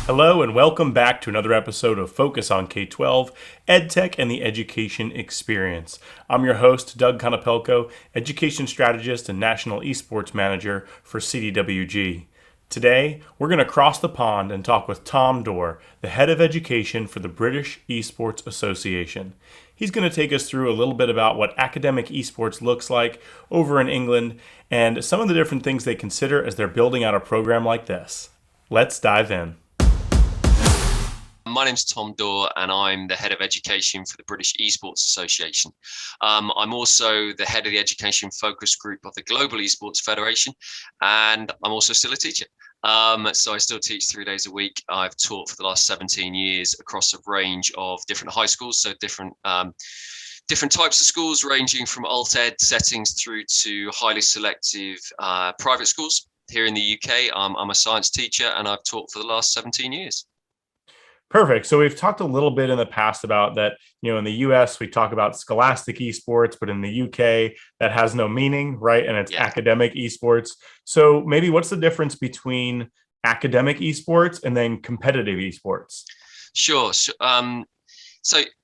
Hello and welcome back to another episode of Focus on K-12, EdTech and the Education Experience. I'm your host, Doug Konopelko, Education Strategist and National Esports Manager for CDWG. Today, we're going to cross the pond and talk with Tom Dore, the Head of Education for the British Esports Association. He's going to take us through a little bit about what academic esports looks like over in England and some of the different things they consider as they're building out a program like this. Let's dive in. My name's Tom Dore and I'm the Head of Education for the British Esports Association. I'm also the Head of the Education Focus Group of the Global Esports Federation, and I'm also still a teacher. So I still teach 3 days a week. I've taught for the last 17 years across a range of different high schools, so different types of schools ranging from alt-ed settings through to highly selective private schools. Here in the UK, I'm a science teacher and I've taught for the last 17 years. Perfect. So we've talked a little bit in the past about that, in the US, we talk about scholastic esports, but in the UK, that has no meaning, right? And it's academic esports. So maybe what's the difference between academic esports and then competitive esports? Sure. So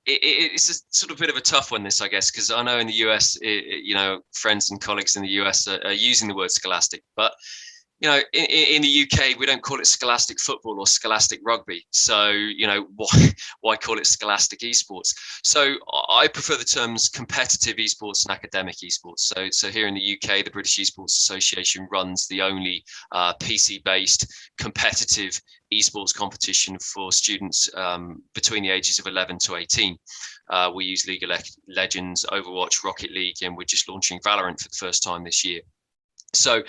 it's a sort of bit of a tough one, this, I guess, because I know in the US, friends and colleagues in the US are using the word scholastic, but in the UK, we don't call it scholastic football or scholastic rugby. So, why call it scholastic esports? So I prefer the terms competitive esports and academic esports. So here in the UK, the British Esports Association runs the only PC-based competitive esports competition for students between the ages of 11 to 18. We use League of Legends, Overwatch, Rocket League, and we're just launching Valorant for the first time this year. So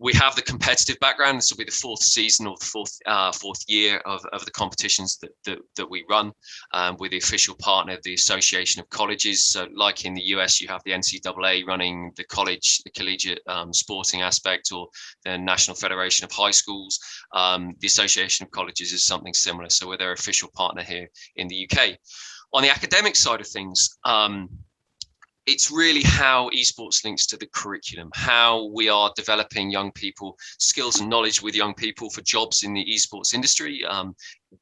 we have the competitive background. This will be the fourth season or the fourth year of the competitions that we run. We're the official partner of the Association of Colleges. So like in the US, you have the NCAA running the collegiate sporting aspect, or the National Federation of High Schools. The Association of Colleges is something similar. So we're their official partner here in the UK. On the academic side of things, it's really how esports links to the curriculum, how we are developing young people, skills and knowledge with young people for jobs in the esports industry,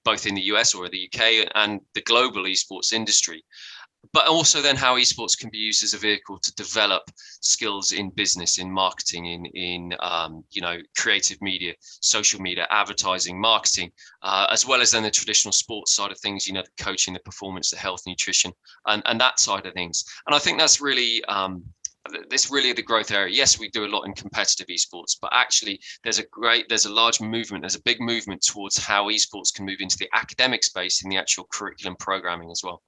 both in the US or the UK, and the global esports industry. But also then how esports can be used as a vehicle to develop skills in business, in marketing, in creative media, social media, advertising, marketing, as well as then the traditional sports side of things, the coaching, the performance, the health, nutrition, and that side of things. And I think that's really the growth area. Yes, we do a lot in competitive esports, but actually there's a large movement, there's a big movement towards how esports can move into the academic space in the actual curriculum programming as well.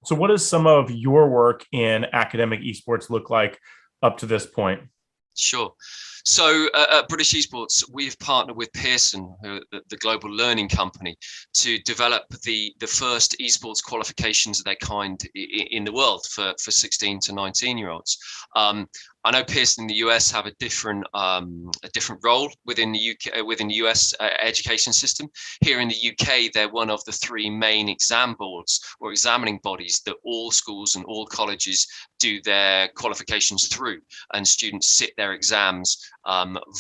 So what does some of your work in academic esports look like up to this point? Sure. So at British Esports, we've partnered with Pearson, the global learning company, to develop the first esports qualifications of their kind in the world for 16 to 19-year-olds. I know Pearson in the US have a different role within the UK, within the US education system. Here in the UK, they're one of the three main exam boards or examining bodies that all schools and all colleges do their qualifications through, and students sit their exams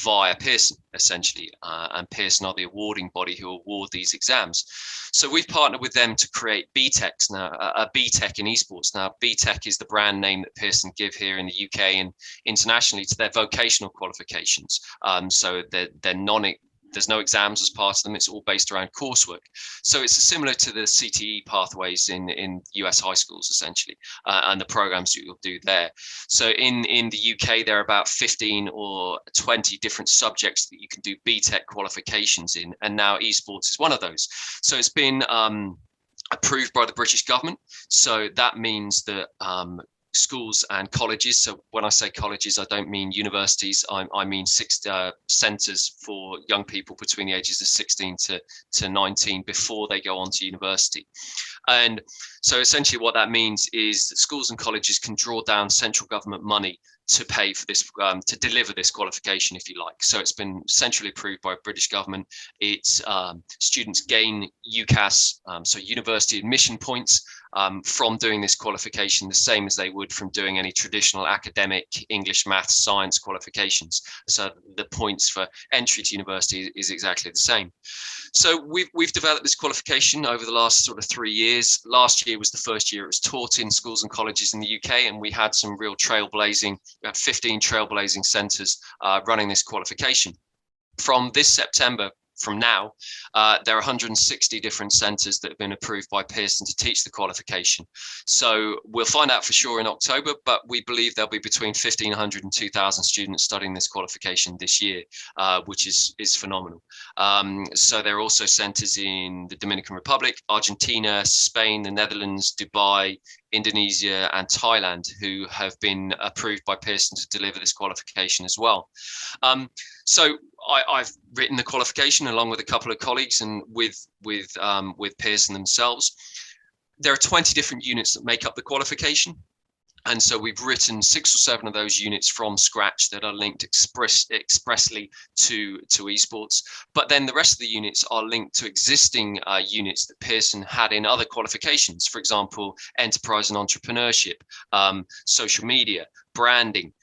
via Pearson, essentially, and Pearson are the awarding body who award these exams. So we've partnered with them to create BTechs now, a BTech in esports. Now, BTech is the brand name that Pearson give here in the UK and internationally to their vocational qualifications. So there's no exams as part of them. It's all based around coursework. So it's similar to the CTE pathways in US high schools, essentially, and the programs that you'll do there. So in the UK, there are about 15 or 20 different subjects that you can do BTech qualifications in. And now esports is one of those. So it's been approved by the British government. So that means that schools and colleges. So when I say colleges, I don't mean universities. I mean centres for young people between the ages of 16 to 19 before they go on to university. And so essentially what that means is that schools and colleges can draw down central government money to pay for this, to deliver this qualification, if you like. So it's been centrally approved by British government. It's students gain UCAS, so university admission points, from doing this qualification, the same as they would from doing any traditional academic English, maths, science qualifications. So the points for entry to university is exactly the same. So we've developed this qualification over the last sort of 3 years. Last year was the first year it was taught in schools and colleges in the UK, and we had some real trailblazing. We had 15 trailblazing centres running this qualification. From this September, from now, there are 160 different centres that have been approved by Pearson to teach the qualification. So we'll find out for sure in October, but we believe there'll be between 1,500 and 2,000 students studying this qualification this year, which is phenomenal. So there are also centres in the Dominican Republic, Argentina, Spain, the Netherlands, Dubai, Indonesia and Thailand, who have been approved by Pearson to deliver this qualification as well. So I've written the qualification along with a couple of colleagues and with Pearson themselves. There are 20 different units that make up the qualification. And so we've written 6 or 7 of those units from scratch that are linked expressly to esports. But then the rest of the units are linked to existing units that Pearson had in other qualifications. For example, enterprise and entrepreneurship, social media, branding,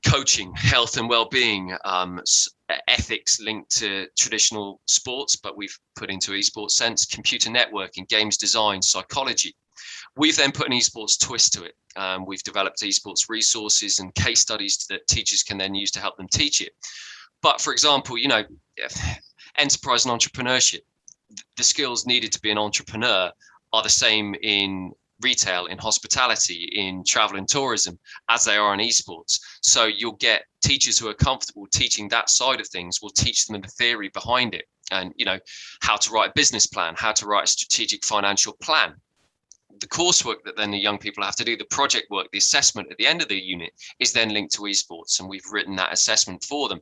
coaching, health and well-being, ethics linked to traditional sports, but we've put into esports sense, computer networking, games design, psychology. We've then put an esports twist to it. We've developed esports resources and case studies that teachers can then use to help them teach it. But for example, enterprise and entrepreneurship, the skills needed to be an entrepreneur are the same in retail, in hospitality, in travel and tourism as they are in esports. So you'll get teachers who are comfortable teaching that side of things. Will teach them the theory behind it, and how to write a business plan, how to write a strategic financial plan. The coursework that then the young people have to do, the project work, the assessment at the end of the unit is then linked to esports, and we've written that assessment for them.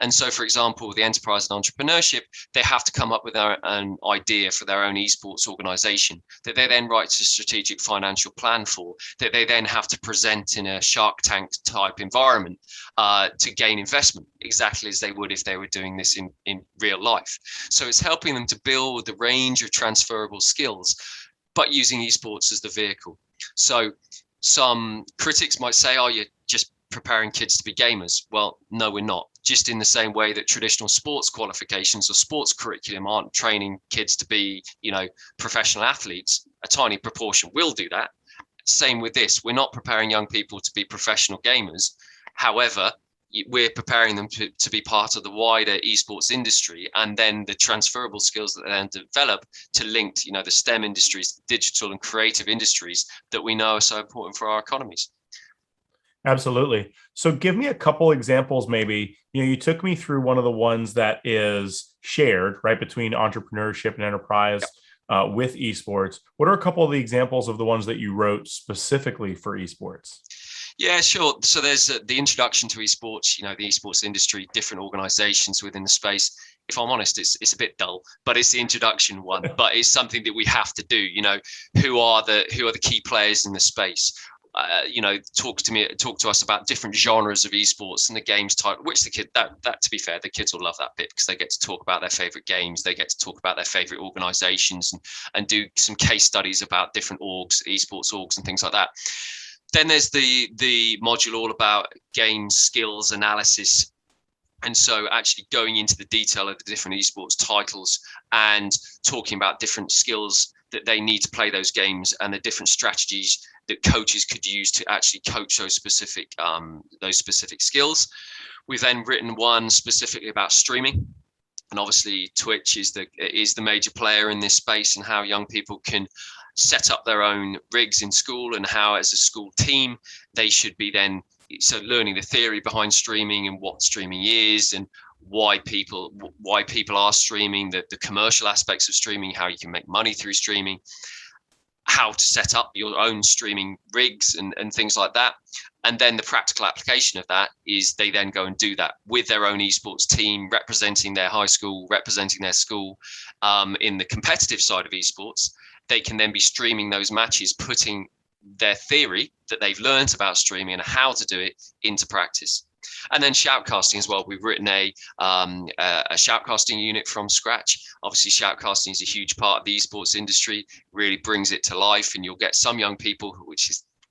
And so, for example, the enterprise and entrepreneurship, they have to come up with an idea for their own esports organization that they then write a strategic financial plan for, that they then have to present in a Shark Tank type environment to gain investment, exactly as they would if they were doing this in real life. So it's helping them to build the range of transferable skills, but using esports as the vehicle. So some critics might say, oh, you're just preparing kids to be gamers. Well, no, we're not. Just in the same way that traditional sports qualifications or sports curriculum aren't training kids to be, professional athletes. A tiny proportion will do that. Same with this. We're not preparing young people to be professional gamers. However, we're preparing them to be part of the wider esports industry, and then the transferable skills that they then develop to link to, the STEM industries, digital and creative industries that we know are so important for our economies. Absolutely. So give me a couple examples, maybe. You took me through one of the ones that is shared, right, between entrepreneurship and enterprise. Yep. With esports. What are a couple of the examples of the ones that you wrote specifically for esports? Yeah, sure. So there's the introduction to esports, the esports industry, different organizations within the space. If I'm honest, it's a bit dull, but it's the introduction one. But it's something that we have to do. Who are the key players in the space? Talk to us about different genres of esports and the games type, which that to be fair, the kids will love that bit because they get to talk about their favorite games, they get to talk about their favorite organizations and do some case studies about different orgs, esports orgs and things like that. Then there's the module all about game skills analysis. And so actually going into the detail of the different esports titles and talking about different skills that they need to play those games and the different strategies that coaches could use to actually coach those specific skills. We've then written one specifically about streaming. And obviously Twitch is the major player in this space, and how young people can set up their own rigs in school, and how as a school team they should be then learning the theory behind streaming and what streaming is and why people are streaming, the commercial aspects of streaming, how you can make money through streaming, how to set up your own streaming rigs and things like that. And then the practical application of that is they then go and do that with their own esports team, representing their high school, representing their school. In the competitive side of esports, they can then be streaming those matches, putting their theory that they've learned about streaming and how to do it into practice. And then shoutcasting as well. We've written a shoutcasting unit from scratch. Obviously, shoutcasting is a huge part of the esports industry, really brings it to life, and you'll get some young people,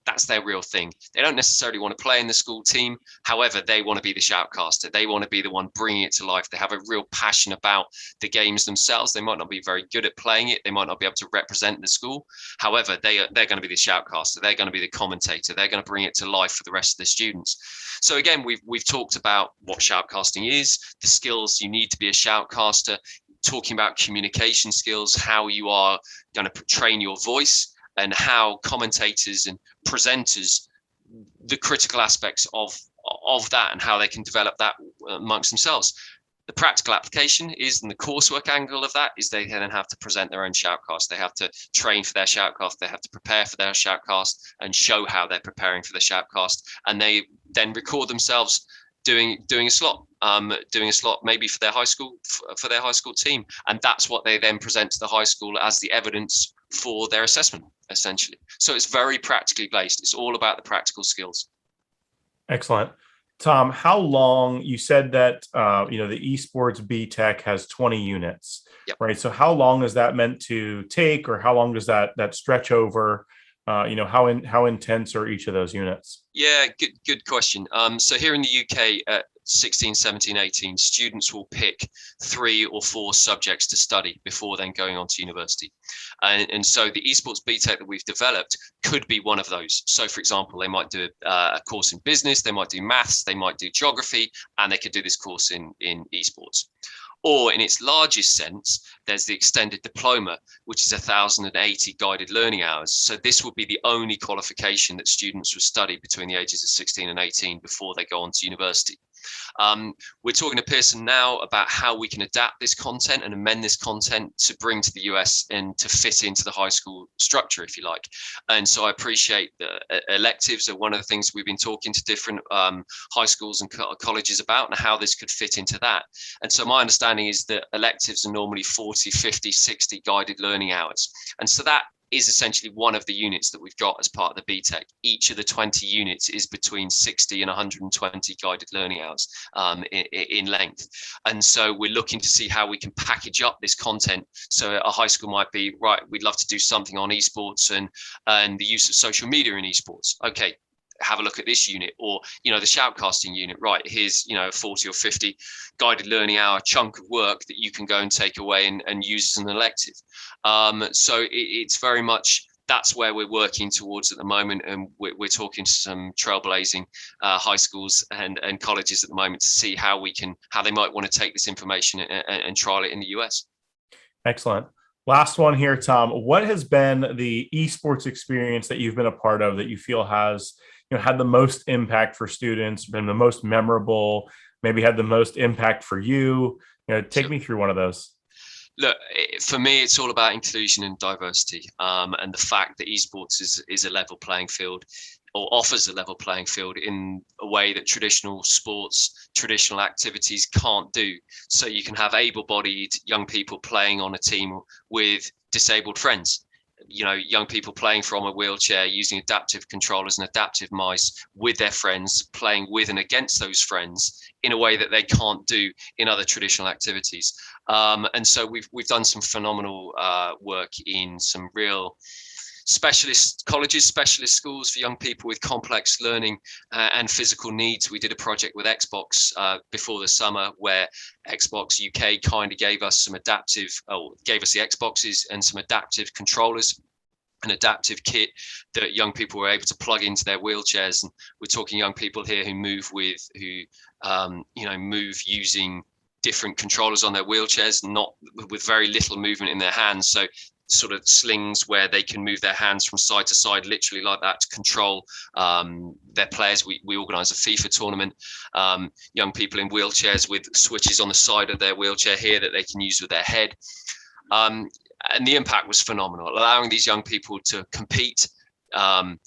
that's their real thing. They don't necessarily want to play in the school team. However, they want to be the shoutcaster. They want to be the one bringing it to life. They have a real passion about the games themselves. They might not be very good at playing it. They might not be able to represent the school. However, they're going to be the shoutcaster. They're going to be the commentator. They're going to bring it to life for the rest of the students. So again, we've talked about what shoutcasting is, the skills you need to be a shoutcaster, talking about communication skills, how you are going to train your voice, and how commentators and presenters, the critical aspects of that and how they can develop that amongst themselves. The practical application is, and the coursework angle of that is, they then have to present their own shoutcast. They have to train for their shoutcast. They have to prepare for their shoutcast and show how they're preparing for the shoutcast. And they then record themselves doing a slot maybe for their high school team. And that's what they then present to the high school as the evidence for their assessment, essentially. So it's very practically based. It's all about the practical skills. Excellent. Tom, how long, you said that the Esports BTech has 20 units, Yep. right? So how long is that meant to take, or how long does that stretch over? How intense are each of those units? Yeah, good question. So here in the UK at 16, 17, 18, students will pick 3 or 4 subjects to study before then going on to university. And so the Esports BTech that we've developed could be one of those. So for example, they might do a course in business, they might do maths, they might do geography, and they could do this course in esports. Or in its largest sense, there's the extended diploma, which is 1,080 guided learning hours. So this would be the only qualification that students would study between the ages of 16 and 18 before they go on to university. We're talking to Pearson now about how we can adapt this content and amend this content to bring to the US and to fit into the high school structure, if you like. And so I appreciate that electives are one of the things we've been talking to different high schools and colleges about, and how this could fit into that. And so my understanding is that electives are normally 40, 50, 60 guided learning hours. And so that is essentially one of the units that we've got as part of the BTech. Each of the 20 units is between 60 and 120 guided learning hours in length. And so we're looking to see how we can package up this content. So a high school might be, right, we'd love to do something on esports and the use of social media in esports. Okay, have a look at this unit. Or the shoutcasting unit, right, here's 40 or 50 guided learning hour chunk of work that you can go and take away and use as an elective. So it's very much, that's where we're working towards at the moment, and we're talking to some trailblazing high schools and colleges at the moment to see how they might want to take this information and trial it in the US. Excellent. Last one here, Tom. What has been the esports experience that you've been a part of that you feel has had the most impact for students, been the most memorable, maybe had the most impact for you? Take me through one of those. Look, for me, it's all about inclusion and diversity, and the fact that esports is a level playing field, or offers a level playing field in a way that traditional sports, traditional activities can't do. So you can have able-bodied young people playing on a team with disabled friends. Young people playing from a wheelchair, using adaptive controllers and adaptive mice with their friends, playing with and against those friends in a way that they can't do in other traditional activities. And so we've done some phenomenal work in some real specialist colleges, specialist schools for young people with complex learning and physical needs. We did a project with Xbox before the summer, where Xbox UK kind of gave us the Xboxes and some adaptive controllers, an adaptive kit that young people were able to plug into their wheelchairs. And we're talking young people here who move using different controllers on their wheelchairs, not with very little movement in their hands. So sort of slings where they can move their hands from side to side, literally like that, to control their players. We organise a FIFA tournament. Young people in wheelchairs with switches on the side of their wheelchair here that they can use with their head. And the impact was phenomenal, allowing these young people to compete, to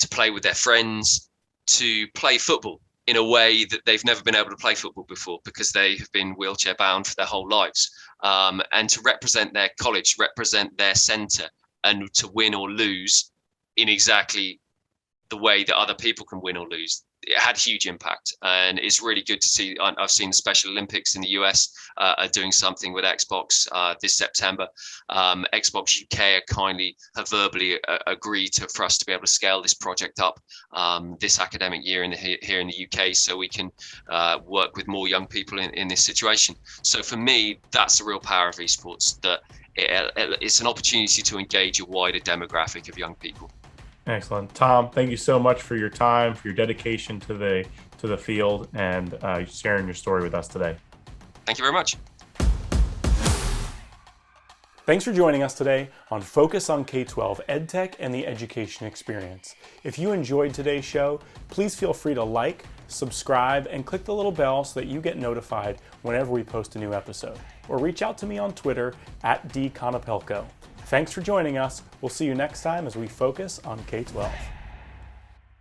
play with their friends, to play football in a way that they've never been able to play football before, because they have been wheelchair bound for their whole lives, and to represent their college, represent their centre, and to win or lose in exactly the way that other people can win or lose. It had huge impact, and it's really good to see. I've seen the Special Olympics in the US are doing something with Xbox this September. Xbox UK have verbally agreed for us to be able to scale this project up this academic year here in the UK, so we can work with more young people in this situation. So for me, that's the real power of esports, that it's an opportunity to engage a wider demographic of young people. Excellent. Tom, thank you so much for your time, for your dedication to the field, and sharing your story with us today. Thank you very much. Thanks for joining us today on Focus on K-12 EdTech and the Education Experience. If you enjoyed today's show, please feel free to like, subscribe, and click the little bell so that you get notified whenever we post a new episode. Or reach out to me on Twitter @dconopelco. Thanks for joining us. We'll see you next time as we focus on K-12.